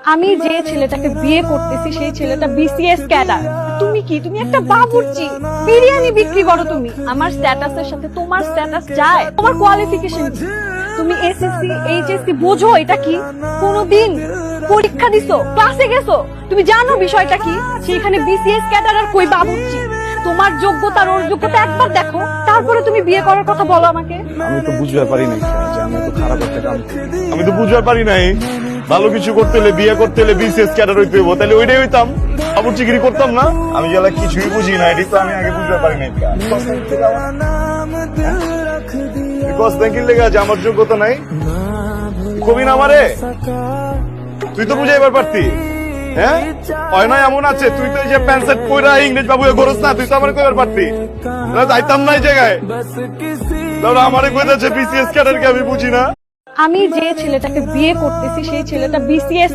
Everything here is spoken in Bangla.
আমি যে ছেলেটাকে বিয়ে করতেছি সেই ছেলেটা বিসিএস ক্যাডার। তুমি কি, তুমি একটা বাবুর্চি, বিরিয়ানি বিক্রি করো। তুমি আমার স্ট্যাটাসের সাথে তোমার স্ট্যাটাস যায়? তোমার কোয়ালিফিকেশন কি? তুমি এসএসসি এইচএসসি বোঝো এটা কি? কোনদিন পরীক্ষা দিছো, ক্লাসে গেছো? তুমি জানো বিষয়টা কি? সেখানে বিসিএস ক্যাডার আর কই বাবুর্চি? তোমার যোগ্যতা আর ওর যোগ্যতা একবার দেখো, তারপরে তুমি বিয়ে করার কথা বলো আমাকে। আমি তো বুঝতে পারি নাই যে আমি তো খারাপ একটা কাম করি। আমি তো বুঝতে পারি নাই ভালো কিছু করতে হলে বিয়ে করতে হলে বিসিএস ক্যাডার হইতে হইব, তাহলে ওইটাই হইতাম, আবার চিকিরি করতাম না। আমি যারা কিছুই বুঝি না, এটি তো আমি আগে বুঝতে পারি নাই। কস্তাঙ্কির লেগে আছে আমার যোগ্যতা নাই, কবি না আমারে, তুই তো বুঝাইবার পারতি। হ্যাঁ হয় না এমন আছে, তুই তো এই যে প্যান্ট শার্ট পরা ইংরেজ বাবু গরস না, তুই তো আমার কইবার পারতি, যাইতাম না এই জায়গায়। আমারে কইতাছে বিসিএস ক্যাডারকে আমি বুঝি না। আমি যে ছেলেটাকে বিয়ে করতেছি সেই ছেলেটা বিসিএস